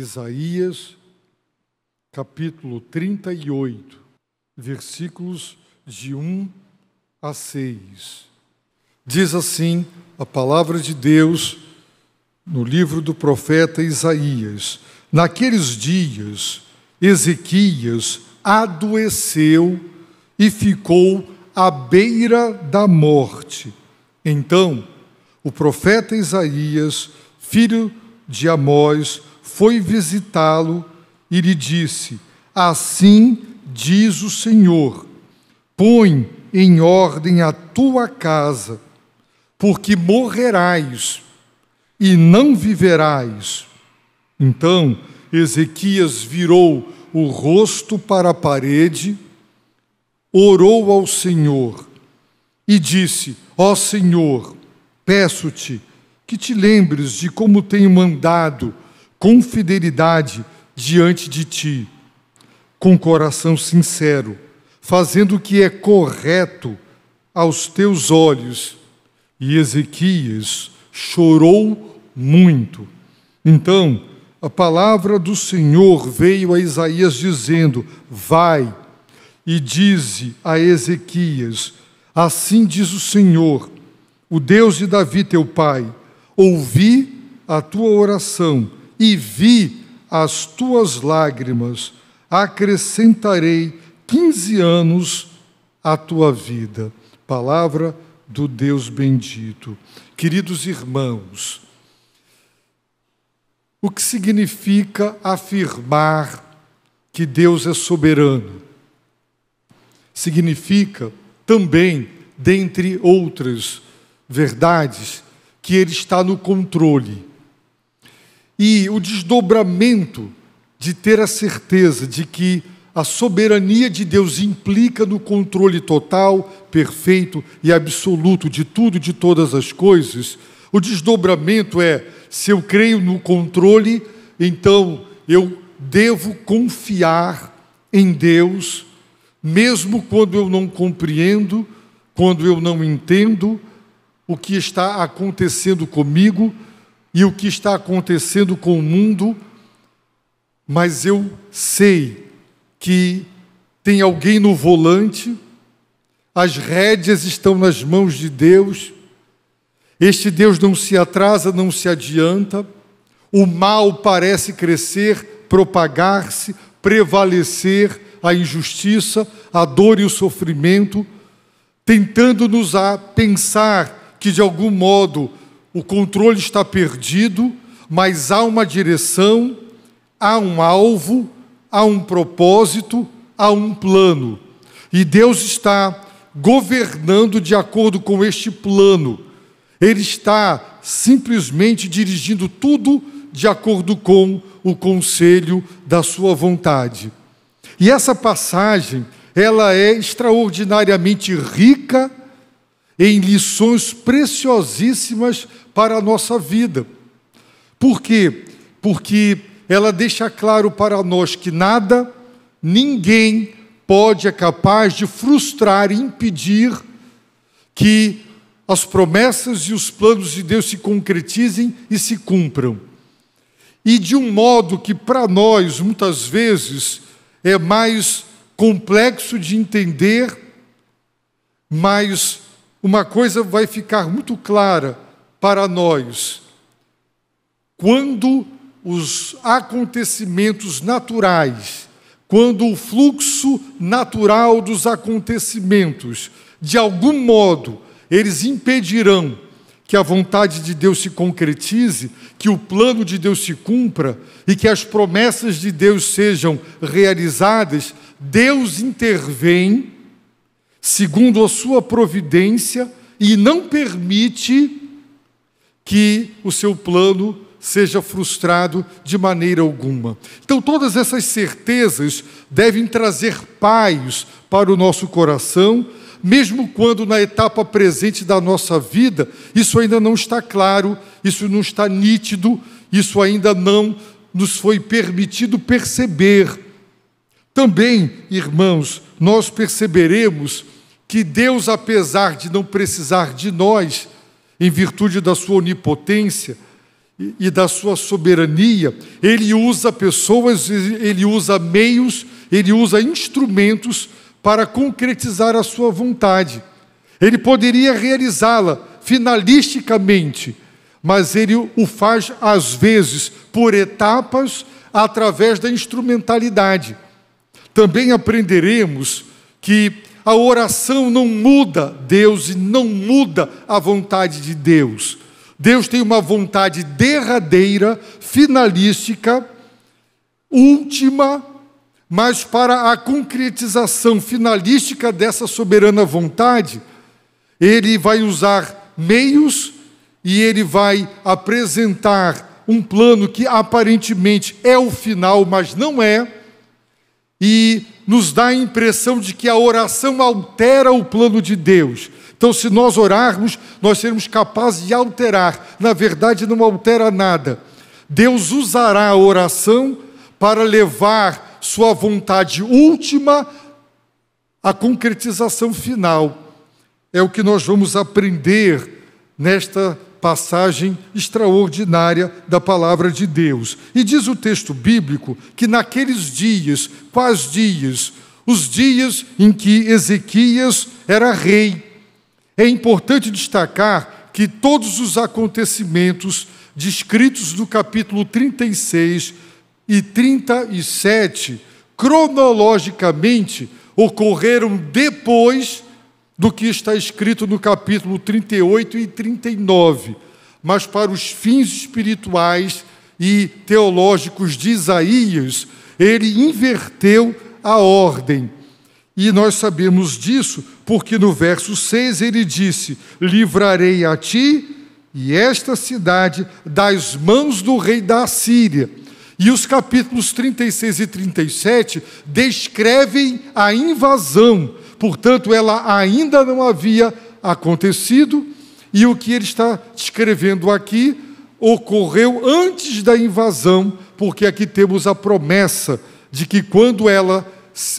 Isaías, capítulo 38, versículos de 1 a 6. Diz assim a palavra de Deus no livro do profeta Isaías: naqueles dias, Ezequias adoeceu e ficou à beira da morte. Então, o profeta Isaías, filho de Amós, foi visitá-lo e lhe disse: assim diz o Senhor, põe em ordem a tua casa, porque morrerás e não viverás. Então Ezequias virou o rosto para a parede, orou ao Senhor e disse: ó Senhor, peço-te que te lembres de como tenho mandado com fidelidade diante de ti, com coração sincero, fazendo o que é correto aos teus olhos. E Ezequias chorou muito. Então a palavra do Senhor veio a Isaías dizendo: vai e dize a Ezequias: assim diz o Senhor, o Deus de Davi teu pai, ouvi a tua oração e vi as tuas lágrimas, acrescentarei 15 anos à tua vida. Palavra do Deus bendito. Queridos irmãos, o que significa afirmar que Deus é soberano? Significa também, dentre outras verdades, que Ele está no controle. E o desdobramento de ter a certeza de que a soberania de Deus implica no controle total, perfeito e absoluto de tudo e de todas as coisas, o desdobramento é: se eu creio no controle, então eu devo confiar em Deus, mesmo quando eu não compreendo, quando eu não entendo o que está acontecendo comigo e o que está acontecendo com o mundo, mas eu sei que tem alguém no volante, as rédeas estão nas mãos de Deus, este Deus não se atrasa, não se adianta, o mal parece crescer, propagar-se, prevalecer, a injustiça, a dor e o sofrimento, tentando-nos a pensar que de algum modo o controle está perdido, mas há uma direção, há um alvo, há um propósito, há um plano. E Deus está governando de acordo com este plano. Ele está simplesmente dirigindo tudo de acordo com o conselho da sua vontade. E essa passagem, ela é extraordinariamente rica em lições preciosíssimas para a nossa vida. Por quê? Porque ela deixa claro para nós que nada, ninguém é capaz de frustrar e impedir que as promessas e os planos de Deus se concretizem e se cumpram. E de um modo que para nós, muitas vezes, é mais complexo de entender, mas uma coisa vai ficar muito clara para nós: quando os acontecimentos naturais, quando o fluxo natural dos acontecimentos, de algum modo, eles impedirão que a vontade de Deus se concretize, que o plano de Deus se cumpra e que as promessas de Deus sejam realizadas, Deus intervém segundo a sua providência e não permite que o seu plano seja frustrado de maneira alguma. Então todas essas certezas devem trazer paz para o nosso coração, mesmo quando na etapa presente da nossa vida isso ainda não está claro, isso não está nítido, isso ainda não nos foi permitido perceber. Também, irmãos, nós perceberemos que Deus, apesar de não precisar de nós, em virtude da sua onipotência, e da sua soberania, ele usa pessoas, ele usa meios, ele usa instrumentos para concretizar a sua vontade. Ele poderia realizá-la finalisticamente, mas ele o faz, às vezes, por etapas, através da instrumentalidade. Também aprenderemos que a oração não muda Deus e não muda a vontade de Deus. Deus tem uma vontade derradeira, finalística, última, mas para a concretização finalística dessa soberana vontade, ele vai usar meios e ele vai apresentar um plano que aparentemente é o final, mas não é, e nos dá a impressão de que a oração altera o plano de Deus. Então, se nós orarmos, nós seremos capazes de alterar. Na verdade, não altera nada. Deus usará a oração para levar sua vontade última à concretização final. É o que nós vamos aprender nesta passagem extraordinária da palavra de Deus. E diz o texto bíblico que naqueles dias, quais dias? Os dias em que Ezequias era rei. É importante destacar que todos os acontecimentos descritos no capítulo 36 e 37, cronologicamente, ocorreram depois do que está escrito no capítulo 38 e 39. Mas para os fins espirituais e teológicos de Isaías, ele inverteu a ordem. E nós sabemos disso porque no verso 6 ele disse: livrarei a ti e esta cidade das mãos do rei da Assíria. E os capítulos 36 e 37 descrevem a invasão. Portanto, ela ainda não havia acontecido, e o que ele está descrevendo aqui ocorreu antes da invasão, porque aqui temos a promessa de que quando ela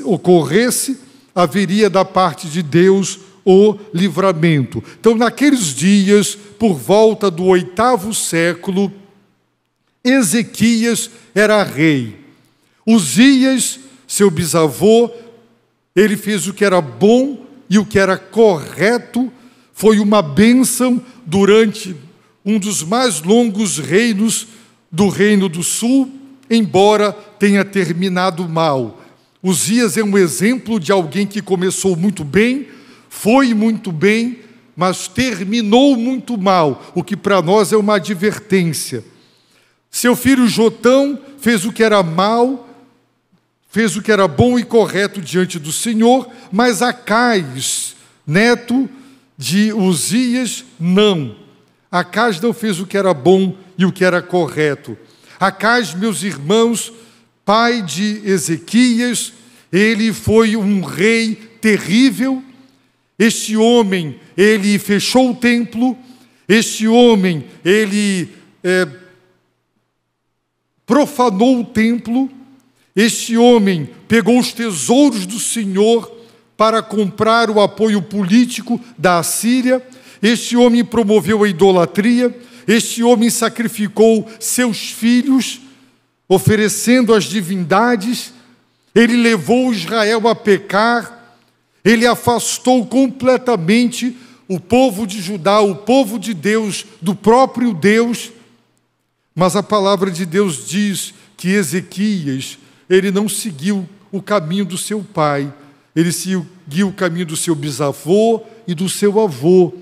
ocorresse, haveria da parte de Deus o livramento. Então, naqueles dias, por volta do 8º século, Ezequias era rei. Uzias, seu bisavô, ele fez o que era bom e o que era correto, foi uma bênção durante um dos mais longos reinos do Reino do Sul, embora tenha terminado mal. Uzias é um exemplo de alguém que começou muito bem, foi muito bem, mas terminou muito mal, o que para nós é uma advertência. Seu filho Jotão fez o que era mal, fez o que era bom e correto diante do Senhor, mas Acais, neto de Uzias, não. Acais não fez o que era bom e o que era correto. Acais, meus irmãos, pai de Ezequias, ele foi um rei terrível. Este homem, ele fechou o templo. Este homem, ele profanou o templo. Este homem pegou os tesouros do Senhor para comprar o apoio político da Assíria. Este homem promoveu a idolatria. Este homem sacrificou seus filhos, oferecendo às divindades. Ele levou Israel a pecar. Ele afastou completamente o povo de Judá, o povo de Deus, do próprio Deus. Mas a palavra de Deus diz que Ezequias, ele não seguiu o caminho do seu pai. Ele seguiu o caminho do seu bisavô e do seu avô.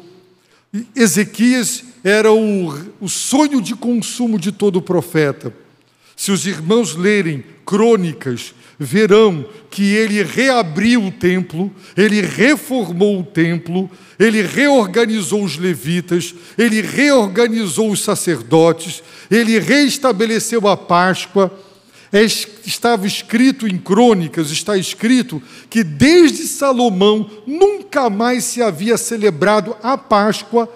Ezequias era o sonho de consumo de todo profeta. Se os irmãos lerem Crônicas, verão que ele reabriu o templo, ele reformou o templo, ele reorganizou os levitas, ele reorganizou os sacerdotes, ele reestabeleceu a Páscoa. Estava escrito em Crônicas, está escrito que desde Salomão nunca mais se havia celebrado a Páscoa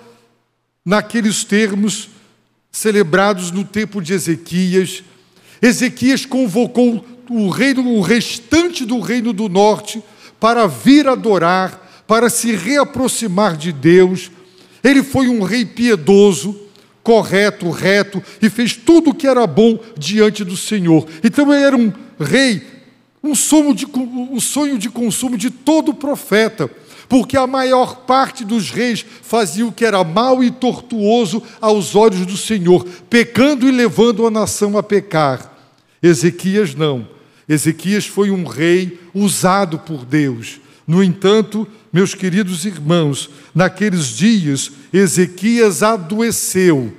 naqueles termos celebrados no tempo de Ezequias. Ezequias convocou o restante do reino do norte para vir adorar, para se reaproximar de Deus. Ele foi um rei piedoso, correto, reto, e fez tudo o que era bom diante do Senhor. Então ele era um rei, um sonho de consumo de todo profeta, porque a maior parte dos reis fazia o que era mau e tortuoso aos olhos do Senhor, pecando e levando a nação a pecar. Ezequias não. Ezequias foi um rei usado por Deus. No entanto, meus queridos irmãos, naqueles dias, Ezequias adoeceu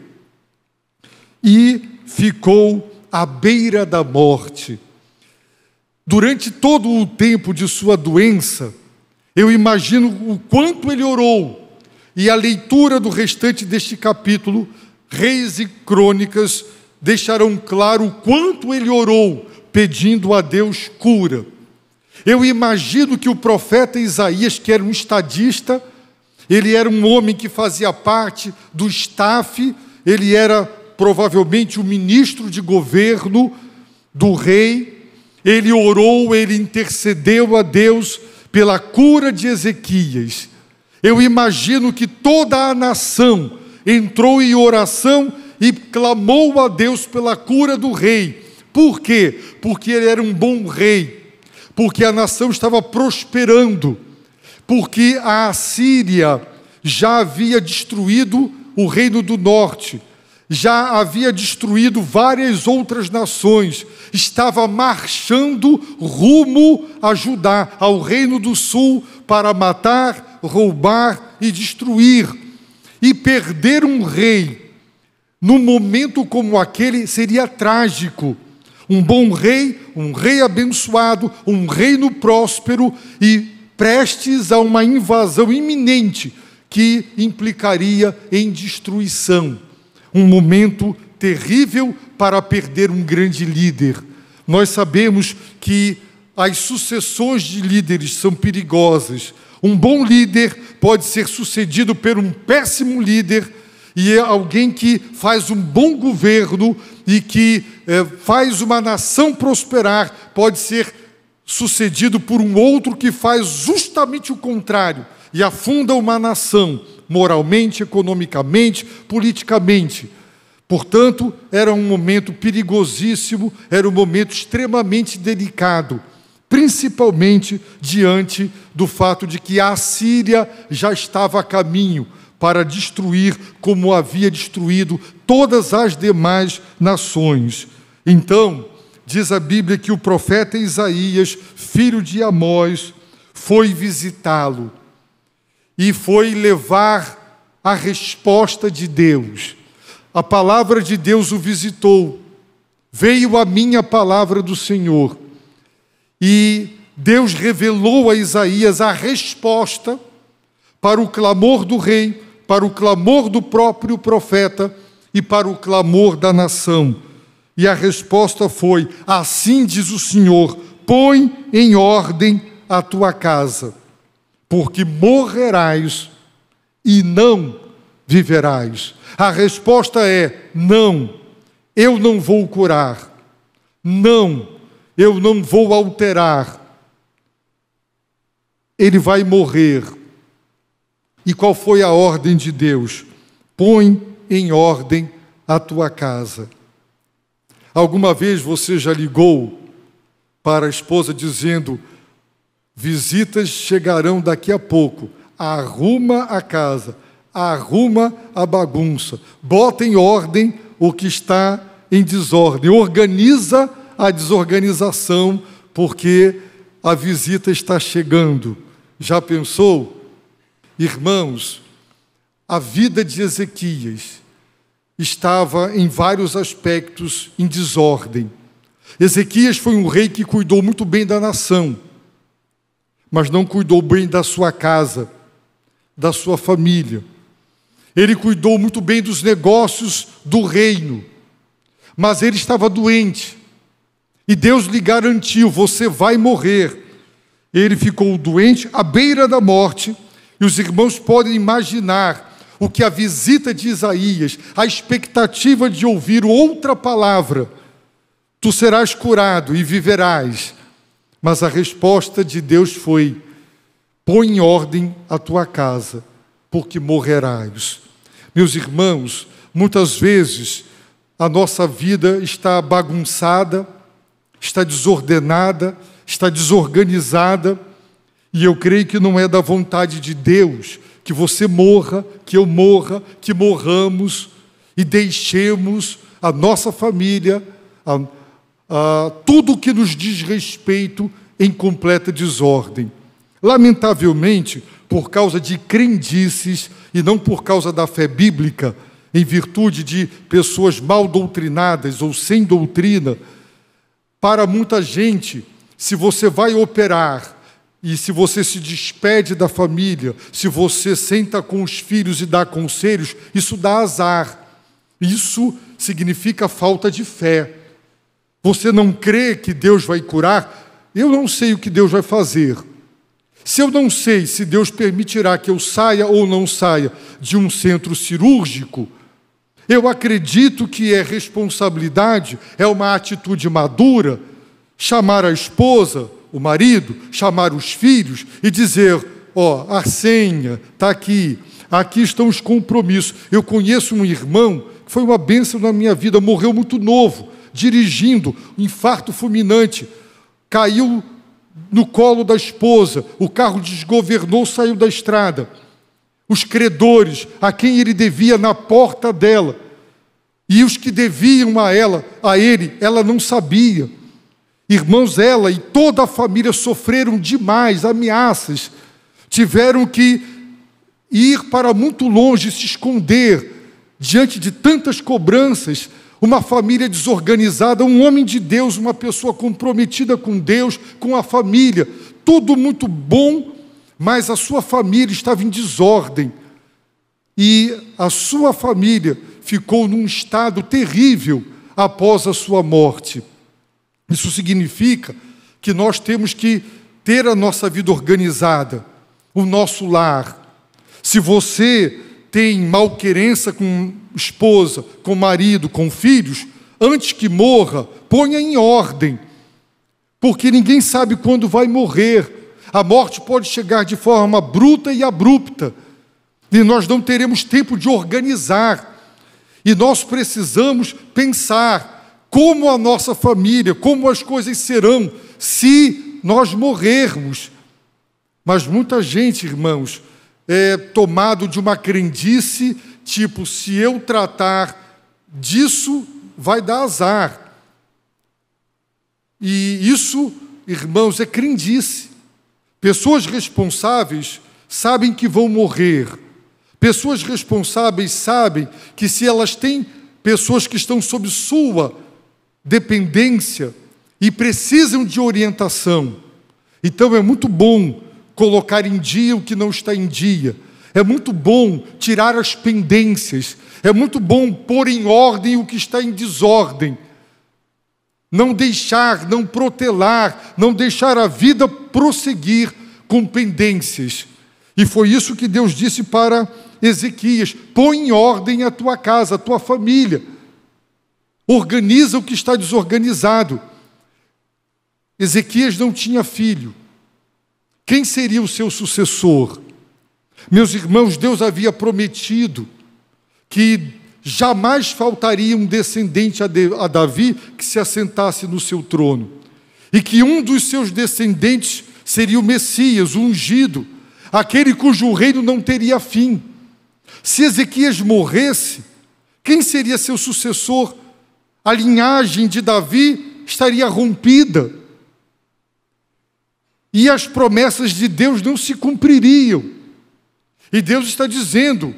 e ficou à beira da morte. Durante todo o tempo de sua doença, eu imagino o quanto ele orou. E a leitura do restante deste capítulo, Reis e Crônicas, deixarão claro o quanto ele orou, pedindo a Deus cura. Eu imagino que o profeta Isaías, que era um estadista, ele era um homem que fazia parte do staff, ele era provavelmente o ministro de governo do rei. Ele orou, ele intercedeu a Deus pela cura de Ezequias. Eu imagino que toda a nação entrou em oração e clamou a Deus pela cura do rei. Por quê? Porque ele era um bom rei, porque a nação estava prosperando, porque a Assíria já havia destruído o reino do norte, já havia destruído várias outras nações, estava marchando rumo a Judá, ao reino do sul, para matar, roubar e destruir. E perder um rei, num momento como aquele, seria trágico. Um bom rei, um rei abençoado, um reino próspero e prestes a uma invasão iminente que implicaria em destruição. Um momento terrível para perder um grande líder. Nós sabemos que as sucessões de líderes são perigosas. Um bom líder pode ser sucedido por um péssimo líder, e é alguém que faz um bom governo e que faz uma nação prosperar, pode ser sucedido por um outro que faz justamente o contrário e afunda uma nação, moralmente, economicamente, politicamente. Portanto, era um momento perigosíssimo, era um momento extremamente delicado, principalmente diante do fato de que a Assíria já estava a caminho para destruir, como havia destruído todas as demais nações. Então, diz a Bíblia que o profeta Isaías, filho de Amós, foi visitá-lo e foi levar a resposta de Deus. A palavra de Deus o visitou. Veio a mim a palavra do Senhor. E Deus revelou a Isaías a resposta para o clamor do rei, para o clamor do próprio profeta e para o clamor da nação. E a resposta foi: assim diz o Senhor, põe em ordem a tua casa, porque morrerás e não viverás. A resposta é: não, eu não vou curar. Não, eu não vou alterar. Ele vai morrer. E qual foi a ordem de Deus? Põe em ordem a tua casa. Alguma vez você já ligou para a esposa dizendo: visitas chegarão daqui a pouco, arruma a casa, arruma a bagunça, bota em ordem o que está em desordem, organiza a desorganização, porque a visita está chegando. Já pensou? Irmãos, a vida de Ezequias estava em vários aspectos em desordem. Ezequias foi um rei que cuidou muito bem da nação, mas não cuidou bem da sua casa, da sua família. Ele cuidou muito bem dos negócios do reino, mas ele estava doente. E Deus lhe garantiu: você vai morrer. Ele ficou doente, à beira da morte, e os irmãos podem imaginar o que a visita de Isaías, a expectativa de ouvir outra palavra: tu serás curado e viverás. Mas a resposta de Deus foi: põe em ordem a tua casa, porque morrerás. Meus irmãos, muitas vezes a nossa vida está bagunçada, está desordenada, está desorganizada, e eu creio que não é da vontade de Deus que você morra, que eu morra, que morramos e deixemos a nossa família, tudo o que nos diz respeito em completa desordem. Lamentavelmente, por causa de crendices e não por causa da fé bíblica, em virtude de pessoas mal doutrinadas ou sem doutrina, para muita gente, se você vai operar e se você se despede da família, se você senta com os filhos e dá conselhos, isso dá azar. Isso significa falta de fé. Você não crê que Deus vai curar? Eu não sei o que Deus vai fazer. Se eu não sei se Deus permitirá que eu saia ou não saia de um centro cirúrgico, eu acredito que é responsabilidade, é uma atitude madura, chamar a esposa, o marido, chamar os filhos e dizer, a senha está aqui, aqui estão os compromissos. Eu conheço um irmão que foi uma bênção na minha vida, morreu muito novo, dirigindo, infarto fulminante, caiu no colo da esposa, o carro desgovernou, saiu da estrada. Os credores, a quem ele devia na porta dela, e os que deviam a ele, ela não sabia. Irmãos, ela e toda a família sofreram demais, ameaças, tiveram que ir para muito longe, se esconder, diante de tantas cobranças. Uma família desorganizada, um homem de Deus, uma pessoa comprometida com Deus, com a família, tudo muito bom, mas a sua família estava em desordem. E a sua família ficou num estado terrível após a sua morte. Isso significa que nós temos que ter a nossa vida organizada, o nosso lar. Se você tem malquerença com esposa, com marido, com filhos, antes que morra, ponha em ordem, porque ninguém sabe quando vai morrer. A morte pode chegar de forma bruta e abrupta, e nós não teremos tempo de organizar. E nós precisamos pensar como a nossa família, como as coisas serão se nós morrermos. Mas muita gente, irmãos, é tomado de uma crendice, tipo, se eu tratar disso, vai dar azar. E isso, irmãos, é crendice. Pessoas responsáveis sabem que vão morrer. Pessoas responsáveis sabem que se elas têm pessoas que estão sob sua dependência e precisam de orientação, então é muito bom colocar em dia o que não está em dia. É muito bom tirar as pendências. É muito bom pôr em ordem o que está em desordem. Não deixar, não protelar, não deixar a vida prosseguir com pendências. E foi isso que Deus disse para Ezequias: põe em ordem a tua casa, a tua família. Organiza o que está desorganizado. Ezequias não tinha filho. Quem seria o seu sucessor? Meus irmãos, Deus havia prometido que jamais faltaria um descendente a Davi que se assentasse no seu trono. E que um dos seus descendentes seria o Messias, o ungido, aquele cujo reino não teria fim. Se Ezequias morresse, quem seria seu sucessor? A linhagem de Davi estaria rompida. E as promessas de Deus não se cumpririam. E Deus está dizendo: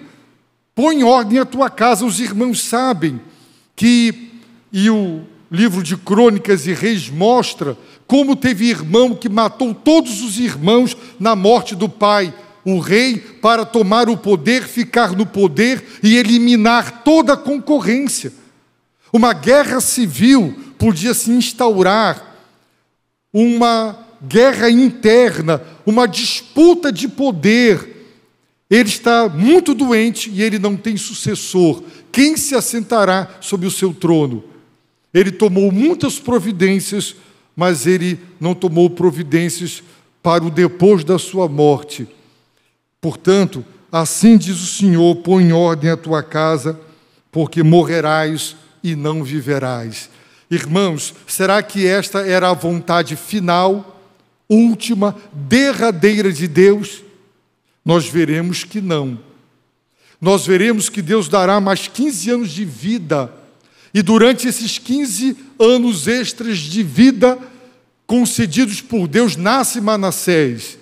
põe em ordem a tua casa. Os irmãos sabem que, e o livro de Crônicas e Reis mostra como teve irmão que matou todos os irmãos na morte do pai, o rei, para tomar o poder, ficar no poder e eliminar toda a concorrência. Uma guerra civil podia se instaurar, uma guerra interna, uma disputa de poder. Ele está muito doente e ele não tem sucessor. Quem se assentará sobre o seu trono? Ele tomou muitas providências, mas ele não tomou providências para o depois da sua morte. Portanto, assim diz o Senhor: põe em ordem a tua casa, porque morrerás e não viverás. Irmãos, será que esta era a vontade final, última, derradeira de Deus? Nós veremos que não. Nós veremos que Deus dará mais 15 anos de vida, e durante esses 15 anos extras de vida concedidos por Deus, nasce Manassés,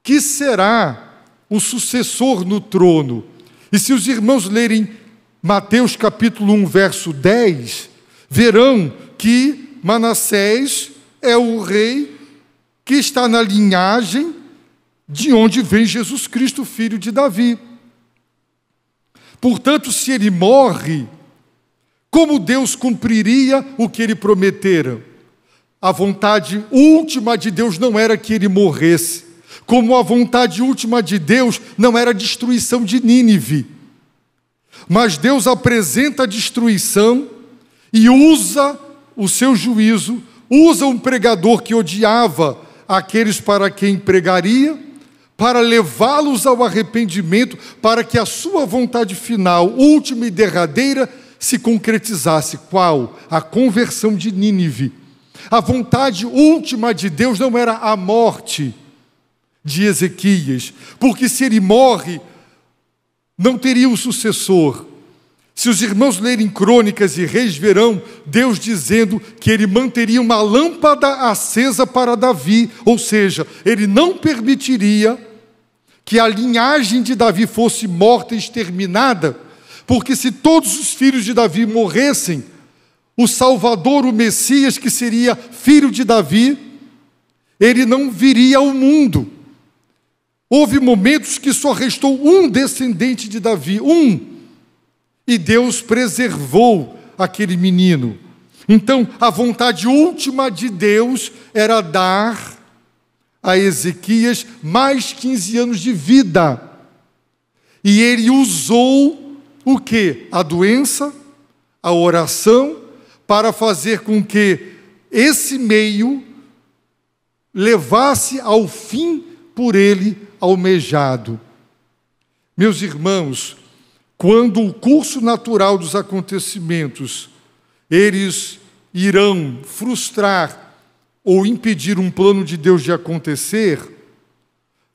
que será o sucessor no trono. E se os irmãos lerem Mateus capítulo 1, verso 10, verão que Manassés é o rei que está na linhagem de onde vem Jesus Cristo, filho de Davi. Portanto, se ele morre, como Deus cumpriria o que ele prometera? A vontade última de Deus não era que ele morresse, como a vontade última de Deus não era a destruição de Nínive. Mas Deus apresenta a destruição e usa o seu juízo, usa um pregador que odiava aqueles para quem pregaria, para levá-los ao arrependimento, para que a sua vontade final, última e derradeira, se concretizasse. Qual? A conversão de Nínive. A vontade última de Deus não era a morte de Ezequias, porque se ele morre, não teria um sucessor. Se os irmãos lerem Crônicas e Reis, verão Deus dizendo que ele manteria uma lâmpada acesa para Davi, ou seja, ele não permitiria que a linhagem de Davi fosse morta e exterminada, porque se todos os filhos de Davi morressem, o Salvador, o Messias, que seria filho de Davi, ele não viria ao mundo. Houve momentos que só restou um descendente de Davi, e Deus preservou aquele menino. Então, a vontade última de Deus era dar a Ezequias mais 15 anos de vida. E ele usou o quê? A doença, a oração, para fazer com que esse meio levasse ao fim por ele almejado. Meus irmãos, quando o curso natural dos acontecimentos, eles irão frustrar ou impedir um plano de Deus de acontecer,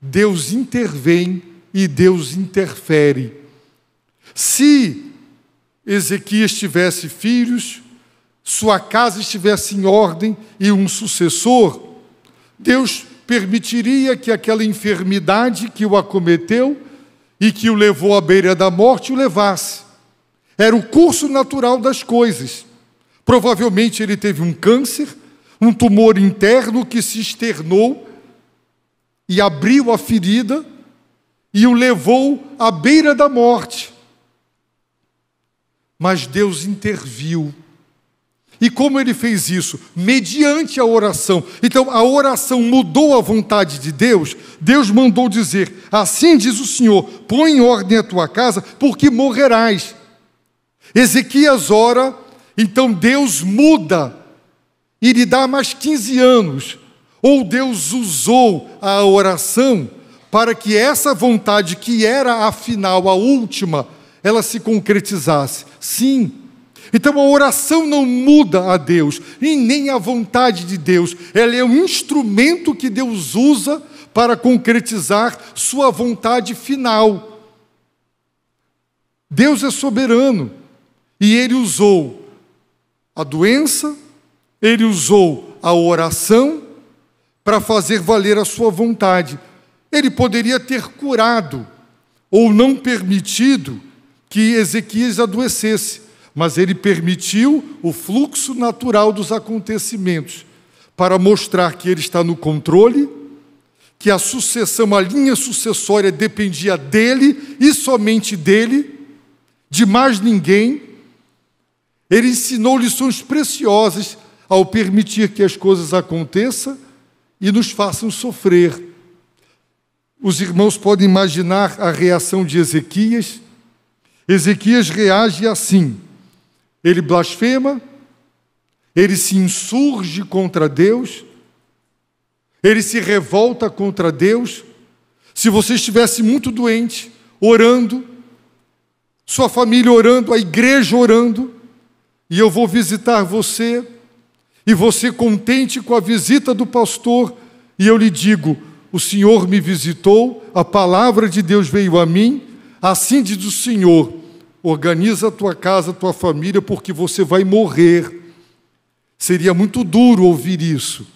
Deus intervém e Deus interfere. Se Ezequias tivesse filhos, sua casa estivesse em ordem e um sucessor, Deus permitiria que aquela enfermidade que o acometeu e que o levou à beira da morte o levasse. Era o curso natural das coisas. Provavelmente ele teve um câncer, um tumor interno que se externou e abriu a ferida e o levou à beira da morte. Mas Deus interviu. E como ele fez isso? Mediante a oração. Então, a oração mudou a vontade de Deus. Deus mandou dizer: assim diz o Senhor, põe em ordem a tua casa, porque morrerás. Ezequias ora, então Deus muda e lhe dá mais 15 anos. Ou Deus usou a oração para que essa vontade, que era a final, a última, ela se concretizasse. Sim. Então a oração não muda a Deus, e nem a vontade de Deus. Ela é um instrumento que Deus usa para concretizar sua vontade final. Deus é soberano, e Ele usou a doença, Ele usou a oração para fazer valer a sua vontade. Ele poderia ter curado ou não permitido que Ezequias adoecesse, mas ele permitiu o fluxo natural dos acontecimentos para mostrar que ele está no controle, que a sucessão, a linha sucessória dependia dele e somente dele, de mais ninguém. Ele ensinou lições preciosas ao permitir que as coisas aconteçam e nos façam sofrer. Os irmãos podem imaginar a reação de Ezequias. Ezequias reage assim. Ele blasfema, ele se insurge contra Deus, ele se revolta contra Deus. Se você estivesse muito doente, orando, sua família orando, a igreja orando, e eu vou visitar você, e você contente com a visita do pastor, e eu lhe digo: o Senhor me visitou, a palavra de Deus veio a mim, assim diz o Senhor: organiza a tua casa, a tua família, porque você vai morrer. Seria muito duro ouvir isso,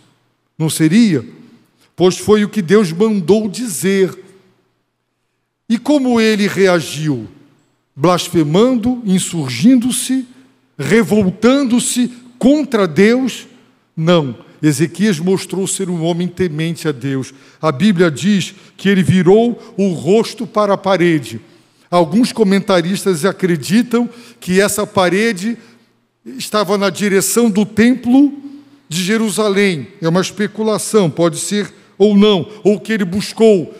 não seria? Pois foi o que Deus mandou dizer. E como ele reagiu? Blasfemando, insurgindo-se, revoltando-se contra Deus? Não. Ezequias mostrou ser um homem temente a Deus. A Bíblia diz que ele virou o rosto para a parede. Alguns comentaristas acreditam que essa parede estava na direção do templo de Jerusalém. É uma especulação, pode ser ou não. Ou que ele buscou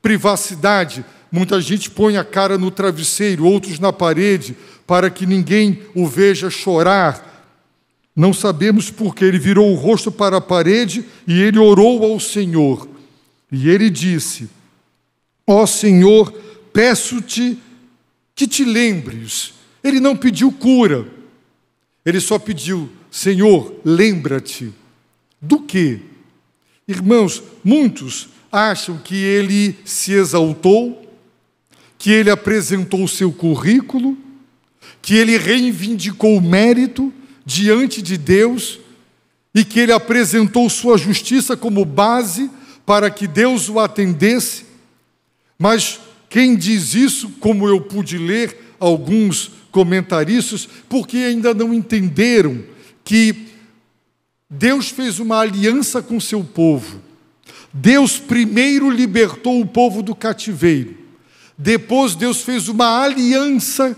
privacidade. Muita gente põe a cara no travesseiro, outros na parede, para que ninguém o veja chorar. Não sabemos porque ele virou o rosto para a parede e ele orou ao Senhor. E ele disse: ó Senhor, peço-te que te lembres. Ele não pediu cura. Ele só pediu: Senhor, lembra-te. Do quê? Irmãos, muitos acham que ele se exaltou, que ele apresentou o seu currículo, que ele reivindicou o mérito diante de Deus e que ele apresentou sua justiça como base para que Deus o atendesse. Mas quem diz isso, como eu pude ler alguns comentaristas, porque ainda não entenderam que Deus fez uma aliança com seu povo. Deus primeiro libertou o povo do cativeiro. Depois Deus fez uma aliança,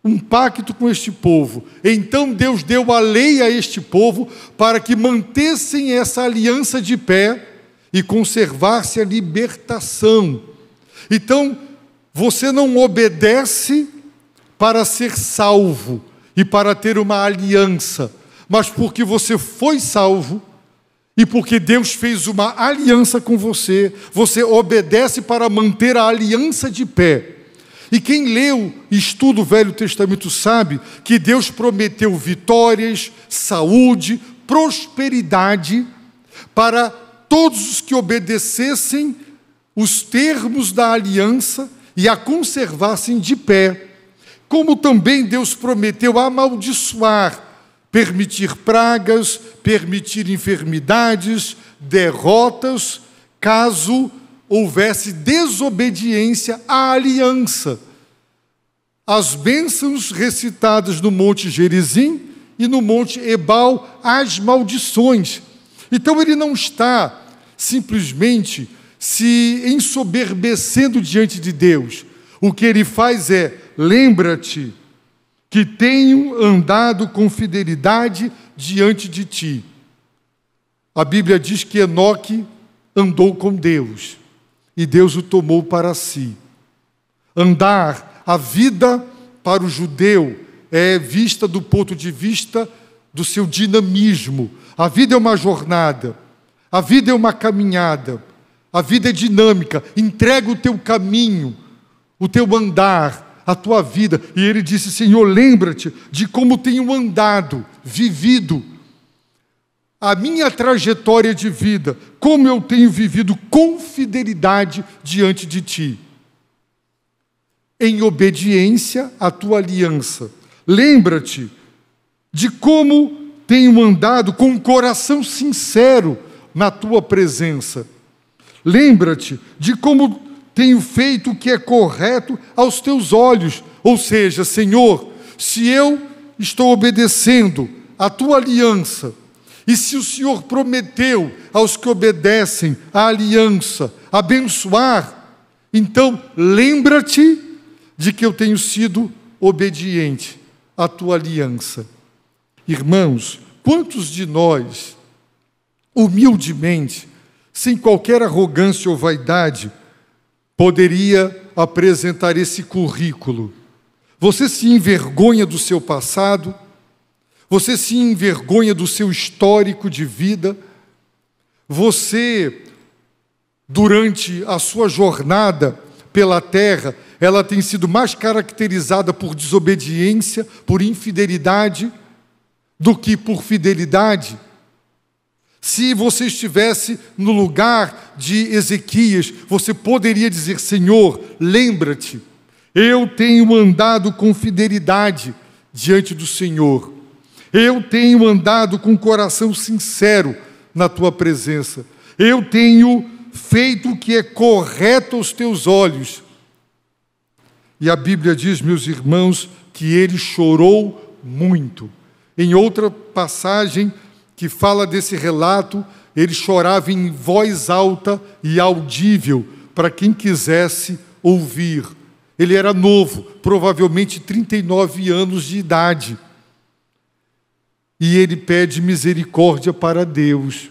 um pacto com este povo. Então Deus deu a lei a este povo para que mantessem essa aliança de pé e conservasse a libertação. Então, você não obedece para ser salvo e para ter uma aliança, mas porque você foi salvo e porque Deus fez uma aliança com você, você obedece para manter a aliança de pé. E quem leu e estuda o Velho Testamento sabe que Deus prometeu vitórias, saúde, prosperidade para todos os que obedecessem os termos da aliança e a conservassem de pé. Como também Deus prometeu amaldiçoar, permitir pragas, permitir enfermidades, derrotas, caso houvesse desobediência à aliança. As bênçãos recitadas no Monte Gerizim e no Monte Ebal, as maldições. Então ele não está simplesmente se ensoberbecendo diante de Deus. O que ele faz é: lembra-te que tenho andado com fidelidade diante de ti. A Bíblia diz que Enoque andou com Deus e Deus o tomou para si. Andar, a vida para o judeu é vista do ponto de vista do seu dinamismo. A vida é uma jornada, a vida é uma caminhada, a vida é dinâmica. Entrega o teu caminho, o teu andar, a tua vida. E ele disse: Senhor, lembra-te de como tenho andado, vivido a minha trajetória de vida, como eu tenho vivido com fidelidade diante de ti, em obediência à tua aliança. Lembra-te de como tenho andado com um coração sincero na tua presença. Lembra-te de como tenho feito o que é correto aos teus olhos. Ou seja, Senhor, se eu estou obedecendo à tua aliança, e se o Senhor prometeu aos que obedecem à aliança abençoar, então lembra-te de que eu tenho sido obediente à tua aliança. Irmãos, quantos de nós, humildemente, sem qualquer arrogância ou vaidade, poderia apresentar esse currículo? Você se envergonha do seu passado? Você se envergonha do seu histórico de vida? Você, durante a sua jornada, pela terra, ela tem sido mais caracterizada por desobediência, por infidelidade, do que por fidelidade. Se você estivesse no lugar de Ezequias, você poderia dizer: Senhor, lembra-te, eu tenho andado com fidelidade diante do Senhor. Eu tenho andado com coração sincero na tua presença. Eu tenho feito o que é correto aos teus olhos. E a Bíblia diz, meus irmãos, que ele chorou muito. Em outra passagem que fala desse relato, ele chorava em voz alta e audível para quem quisesse ouvir. Ele era novo, provavelmente 39 anos de idade. E ele pede misericórdia para Deus.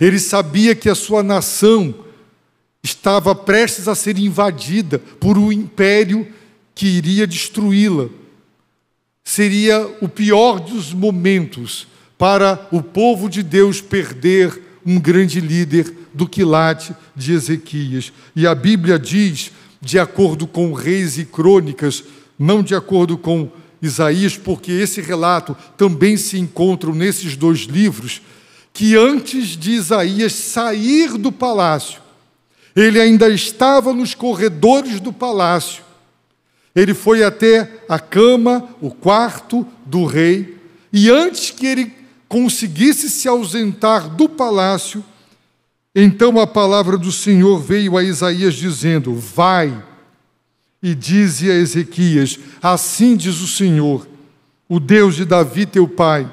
Ele sabia que a sua nação estava prestes a ser invadida por um império que iria destruí-la. Seria o pior dos momentos para o povo de Deus perder um grande líder do quilate de Ezequias. E a Bíblia diz, de acordo com Reis e Crônicas, não de acordo com Isaías, porque esse relato também se encontra nesses dois livros, que antes de Isaías sair do palácio, ele ainda estava nos corredores do palácio. Ele foi até a cama, o quarto do rei, e antes que ele conseguisse se ausentar do palácio, então a palavra do Senhor veio a Isaías dizendo: vai e dize a Ezequias, assim diz o Senhor, o Deus de Davi teu pai,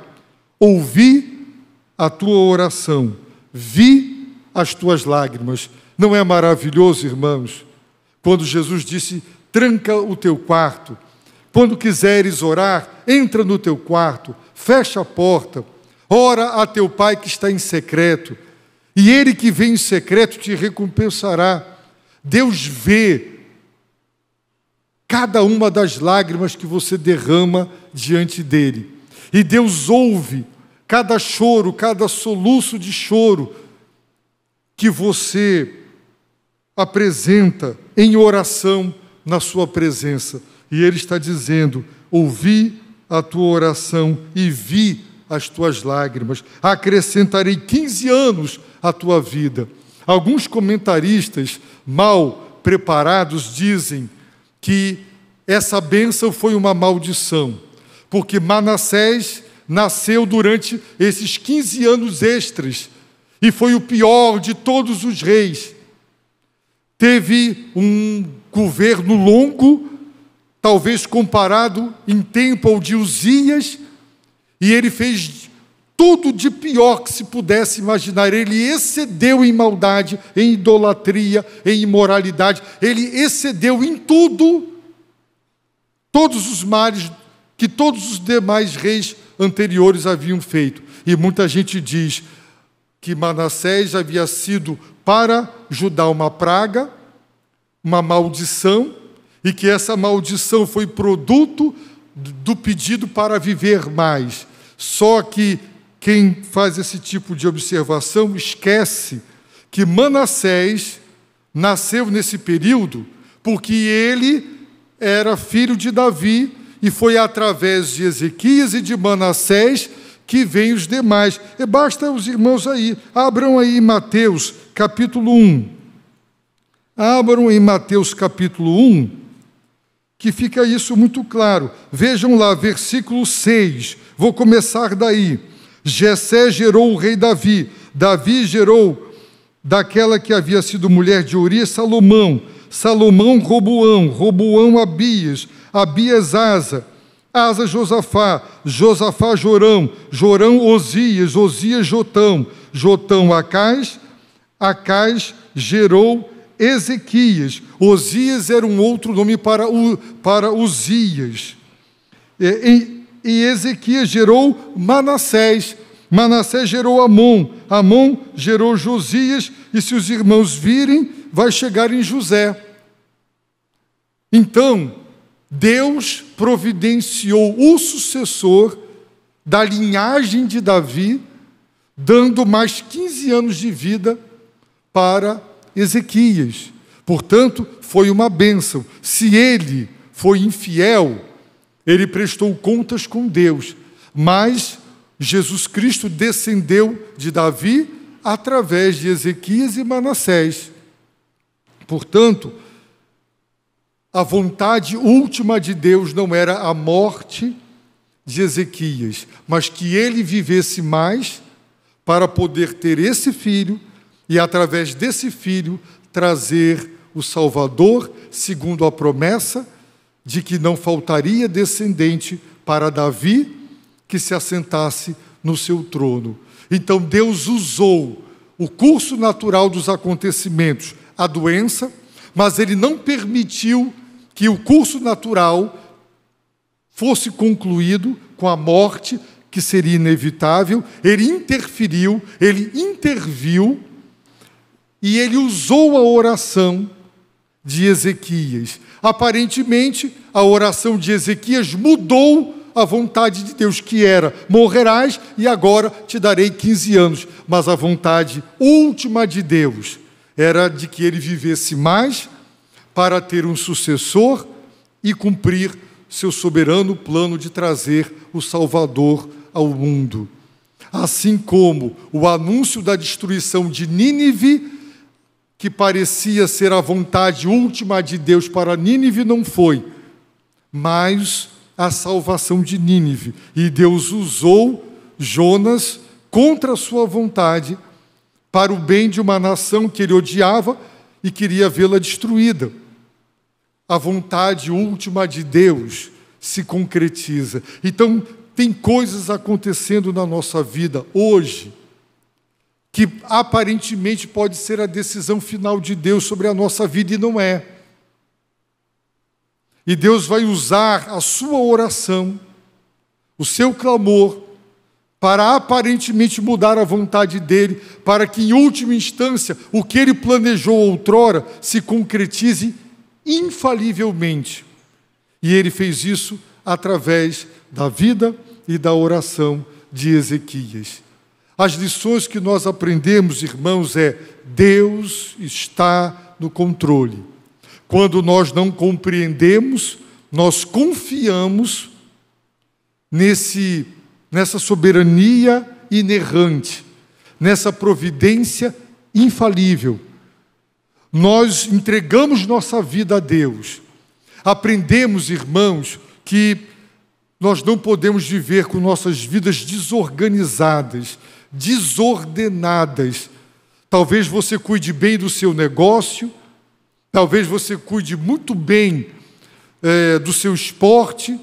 ouvi a tua oração, vi as tuas lágrimas. Não é maravilhoso, irmãos, quando Jesus disse: tranca o teu quarto, quando quiseres orar, entra no teu quarto, fecha a porta, ora a teu pai que está em secreto, e ele que vem em secreto te recompensará. Deus vê cada uma das lágrimas que você derrama diante dele, e Deus ouve cada choro, cada soluço de choro que você apresenta em oração na sua presença. E ele está dizendo: ouvi a tua oração e vi as tuas lágrimas. Acrescentarei 15 anos à tua vida. Alguns comentaristas mal preparados dizem que essa bênção foi uma maldição, porque Manassés nasceu durante esses 15 anos extras e foi o pior de todos os reis. Teve um governo longo, talvez comparado em tempo ao de Uzias, e ele fez tudo de pior que se pudesse imaginar. Ele excedeu em maldade, em idolatria, em imoralidade. Ele excedeu em tudo, todos os males que todos os demais reis anteriores haviam feito. E muita gente diz que Manassés havia sido para Judá uma praga, uma maldição, e que essa maldição foi produto do pedido para viver mais. Só que quem faz esse tipo de observação esquece que Manassés nasceu nesse período porque ele era filho de Davi, e foi através de Ezequias e de Manassés que vem os demais. E basta os irmãos aí, abram aí Mateus capítulo 1. Abram em Mateus capítulo 1, que fica isso muito claro. Vejam lá, versículo 6. Vou começar daí. Jessé gerou o rei Davi. Davi gerou daquela que havia sido mulher de Urias, Salomão. Salomão, Roboão. Roboão, Abias. Abias, Asa. Asa, Josafá. Josafá, Jorão. Jorão, Osias. Osias, Jotão. Jotão, Acais. Acais gerou Ezequias. Osias era um outro nome para Uzias. E Ezequias gerou Manassés. Manassés gerou Amon. Amon gerou Josias. E se os irmãos virem, vai chegar em José. Então, Deus providenciou o sucessor da linhagem de Davi, dando mais 15 anos de vida para Ezequias, Portanto, foi uma bênção. Se ele foi infiel, ele prestou contas com Deus. Mas Jesus Cristo descendeu de Davi através de Ezequias e Manassés. Portanto, a vontade última de Deus não era a morte de Ezequias, mas que ele vivesse mais para poder ter esse filho e, através desse filho, trazer o Salvador, segundo a promessa de que não faltaria descendente para Davi que se assentasse no seu trono. Então Deus usou o curso natural dos acontecimentos, a doença, mas ele não permitiu que o curso natural fosse concluído com a morte, que seria inevitável. Ele interferiu, ele interviu, e ele usou a oração de Ezequias. Aparentemente, a oração de Ezequias mudou a vontade de Deus, que era: morrerás e agora te darei 15 anos. Mas a vontade última de Deus era de que ele vivesse mais para ter um sucessor e cumprir seu soberano plano de trazer o Salvador ao mundo. Assim como o anúncio da destruição de Nínive, que parecia ser a vontade última de Deus para Nínive, não foi, mas a salvação de Nínive. E Deus usou Jonas contra a sua vontade para o bem de uma nação que ele odiava e queria vê-la destruída. A vontade última de Deus se concretiza. Então, tem coisas acontecendo na nossa vida hoje que aparentemente pode ser a decisão final de Deus sobre a nossa vida, e não é. E Deus vai usar a sua oração, o seu clamor, para aparentemente mudar a vontade dele, para que, em última instância, o que ele planejou outrora se concretize infalivelmente. E ele fez isso através da vida e da oração de Ezequias. As lições que nós aprendemos, irmãos, é: Deus está no controle. Quando nós não compreendemos, nós confiamos nessa soberania inerrante, nessa providência infalível. Nós entregamos nossa vida a Deus. Aprendemos, irmãos, que nós não podemos viver com nossas vidas desorganizadas, desordenadas. Talvez você cuide bem do seu negócio, talvez você cuide muito bem do seu esporte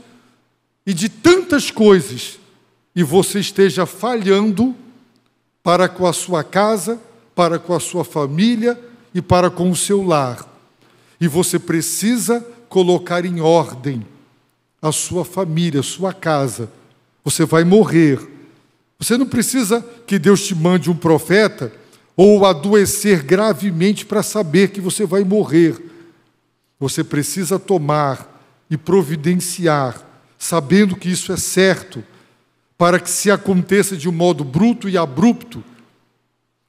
e de tantas coisas, e você esteja falhando para com a sua casa, para com a sua família e para com o seu lar. E você precisa colocar em ordem a sua família, a sua casa. Você vai morrer. Você não precisa que Deus te mande um profeta ou adoecer gravemente para saber que você vai morrer. Você precisa tomar e providenciar, sabendo que isso é certo, para que, se aconteça de um modo bruto e abrupto,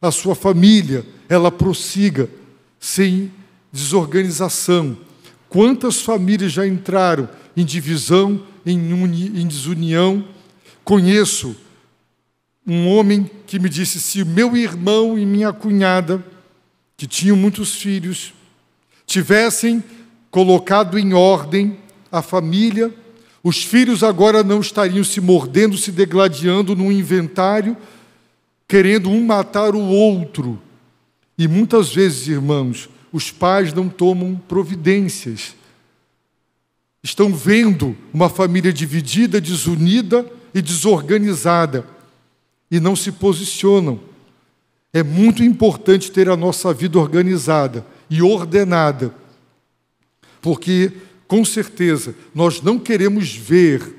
a sua família, ela prossiga sem desorganização. Quantas famílias já entraram em divisão, em desunião? Conheço um homem que me disse: se meu irmão e minha cunhada, que tinham muitos filhos, tivessem colocado em ordem a família, os filhos agora não estariam se mordendo, se degladiando num inventário, querendo um matar o outro. E muitas vezes, irmãos, os pais não tomam providências. Estão vendo uma família dividida, desunida e desorganizada, e não se posicionam. É muito importante ter a nossa vida organizada e ordenada, porque, com certeza, nós não queremos ver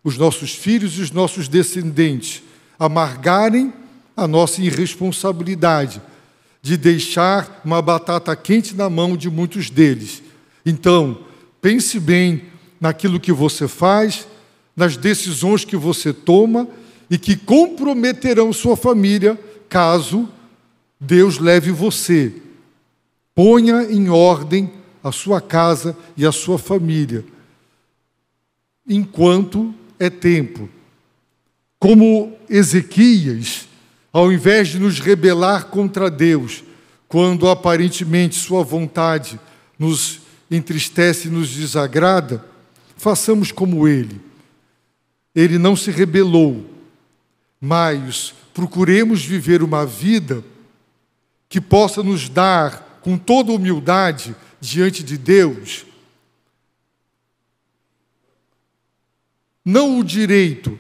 os nossos filhos e os nossos descendentes amargarem a nossa irresponsabilidade de deixar uma batata quente na mão de muitos deles. Então, pense bem naquilo que você faz, nas decisões que você toma e que comprometerão sua família caso Deus leve você ponha em ordem a sua casa e a sua família, enquanto é tempo. Como Ezequias, ao invés de nos rebelar contra Deus, quando aparentemente sua vontade nos entristece e nos desagrada, façamos como ele. Ele não se rebelou, mas procuremos viver uma vida que possa nos dar, com toda humildade, diante de Deus, não o direito,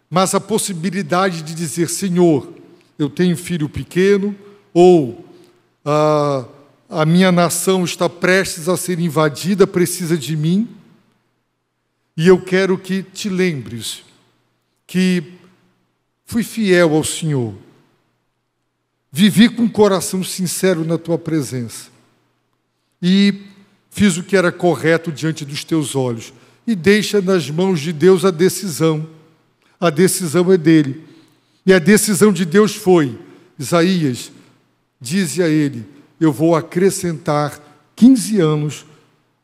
mas a possibilidade de dizer: Senhor, eu tenho filho pequeno, ou a minha nação está prestes a ser invadida, precisa de mim, e eu quero que te lembres que fui fiel ao Senhor, vivi com um coração sincero na tua presença, e fiz o que era correto diante dos teus olhos, e deixa nas mãos de Deus a decisão. A decisão é dele. E a decisão de Deus foi: Isaías, dize a ele, eu vou acrescentar 15 anos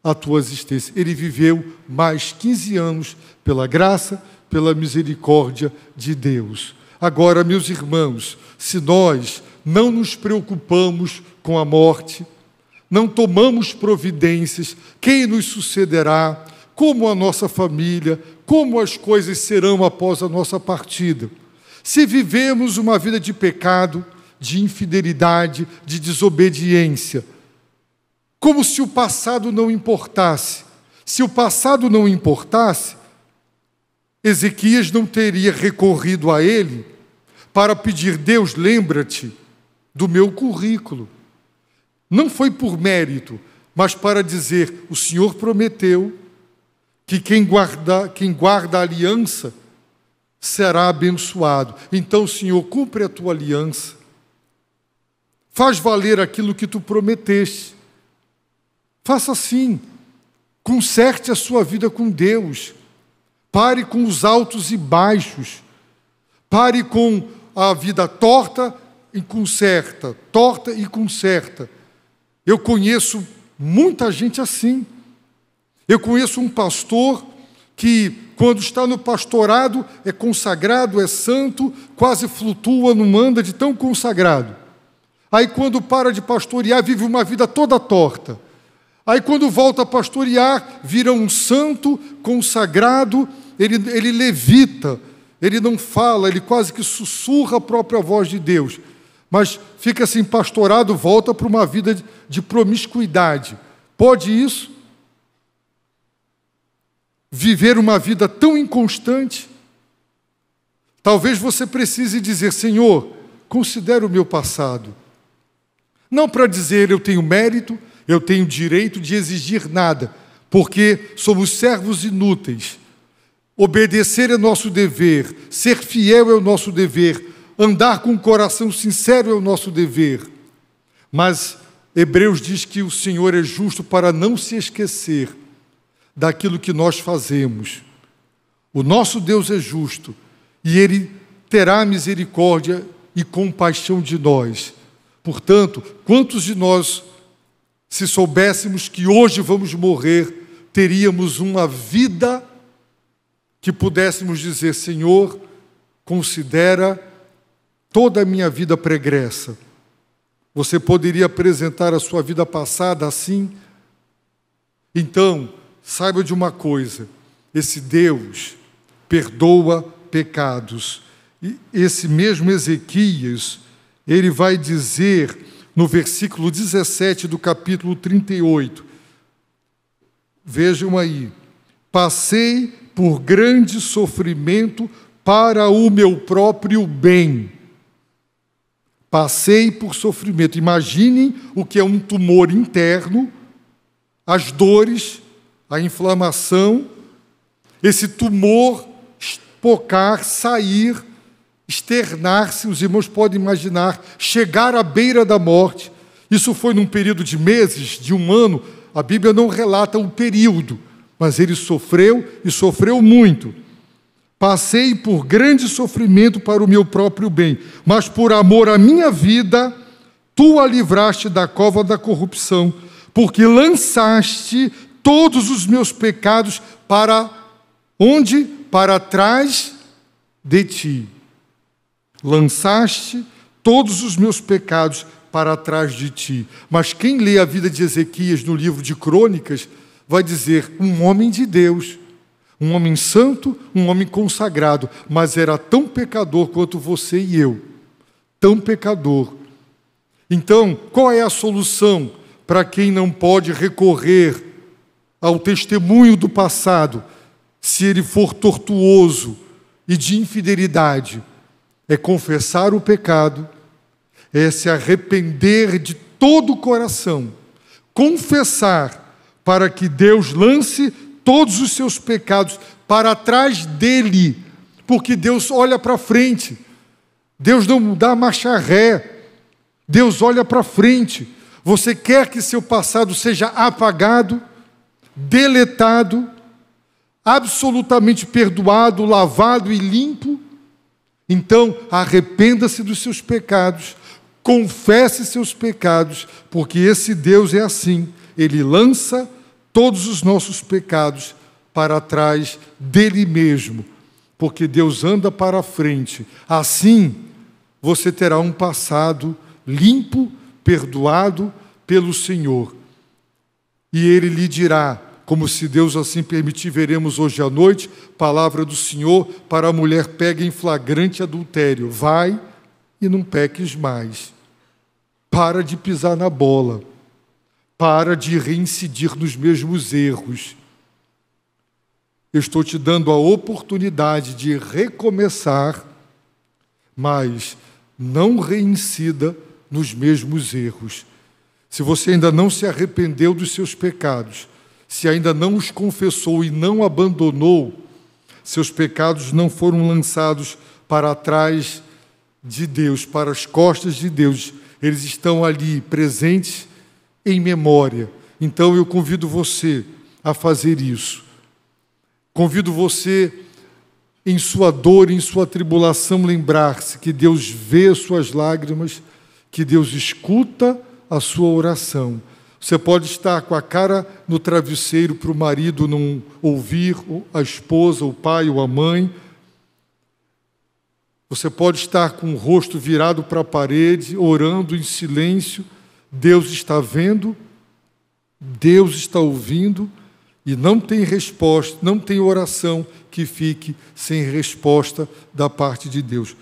à tua existência. Ele viveu mais 15 anos pela graça, pela misericórdia de Deus. Agora, meus irmãos, se nós não nos preocupamos com a morte, não tomamos providências, quem nos sucederá, como a nossa família, como as coisas serão após a nossa partida. Se vivemos uma vida de pecado, de infidelidade, de desobediência, como se o passado não importasse. Se o passado não importasse, Ezequias não teria recorrido a ele para pedir: Deus, lembra-te do meu currículo. Não foi por mérito, mas para dizer: o Senhor prometeu que quem guarda a aliança será abençoado. Então, Senhor, cumpre a tua aliança. Faz valer aquilo que tu prometeste. Faça assim. Conserte a sua vida com Deus. Pare com os altos e baixos. Pare com a vida torta e conserta. Torta e conserta. Eu conheço muita gente assim. Eu conheço um pastor que, quando está no pastorado, é consagrado, é santo, quase flutua, não anda de tão consagrado. Aí, quando para de pastorear, vive uma vida toda torta. Aí, quando volta a pastorear, vira um santo, consagrado, ele levita, ele não fala, ele quase que sussurra a própria voz de Deus. Mas fica assim, pastorado, volta para uma vida de promiscuidade. Pode isso? Viver uma vida tão inconstante? Talvez você precise dizer: Senhor, considera o meu passado. Não para dizer eu tenho mérito, eu tenho direito de exigir nada, porque somos servos inúteis. Obedecer é nosso dever, ser fiel é o nosso dever, andar com o coração sincero é o nosso dever. Mas Hebreus diz que o Senhor é justo para não se esquecer daquilo que nós fazemos. O nosso Deus é justo e Ele terá misericórdia e compaixão de nós. Portanto, quantos de nós, se soubéssemos que hoje vamos morrer, teríamos uma vida que pudéssemos dizer: Senhor, considera toda a minha vida pregressa. Você poderia apresentar a sua vida passada assim? Então, saiba de uma coisa: esse Deus perdoa pecados. E esse mesmo Ezequias, ele vai dizer no versículo 17 do capítulo 38, vejam aí: passei por grande sofrimento para o meu próprio bem. Passei por sofrimento. Imaginem o que é um tumor interno, as dores, a inflamação, esse tumor espocar, sair, externar-se, os irmãos podem imaginar, chegar à beira da morte. Isso foi num período de meses, de um ano. A Bíblia não relata o período, mas ele sofreu e sofreu muito. Passei por grande sofrimento para o meu próprio bem, mas por amor à minha vida, Tu a livraste da cova da corrupção, porque lançaste todos os meus pecados para onde? Para trás de ti. Lançaste todos os meus pecados para trás de ti. Mas quem lê a vida de Ezequias no livro de Crônicas vai dizer, um homem de Deus, um homem santo, um homem consagrado, mas era tão pecador quanto você e eu. Tão pecador. Então, qual é a solução para quem não pode recorrer ao testemunho do passado, se ele for tortuoso e de infidelidade? É confessar o pecado, é se arrepender de todo o coração, confessar para que Deus lance todos os seus pecados para trás dele, porque Deus olha para frente, Deus não dá marcha ré, Deus olha para frente. Você quer que seu passado seja apagado, deletado, absolutamente perdoado, lavado e limpo? Então, arrependa-se dos seus pecados, confesse seus pecados, porque esse Deus é assim, Ele lança todos os nossos pecados para trás dele mesmo, porque Deus anda para a frente. Assim, você terá um passado limpo, perdoado pelo Senhor. E Ele lhe dirá, como se Deus assim permitir, veremos hoje à noite, palavra do Senhor para a mulher pega em flagrante adultério. Vai e não peques mais. Para de pisar na bola. Para de reincidir nos mesmos erros. Eu estou te dando a oportunidade de recomeçar, mas não reincida nos mesmos erros. Se você ainda não se arrependeu dos seus pecados, se ainda não os confessou e não abandonou, seus pecados não foram lançados para trás de Deus, para as costas de Deus. Eles estão ali presentes em memória. Então eu convido você a fazer isso. Convido você, em sua dor, em sua tribulação, lembrar-se que Deus vê suas lágrimas, que Deus escuta a sua oração. Você pode estar com a cara no travesseiro para o marido não ouvir, a esposa, o pai ou a mãe. Você pode estar com o rosto virado para a parede, orando em silêncio. Deus está vendo, Deus está ouvindo, e não tem resposta, não tem oração que fique sem resposta da parte de Deus.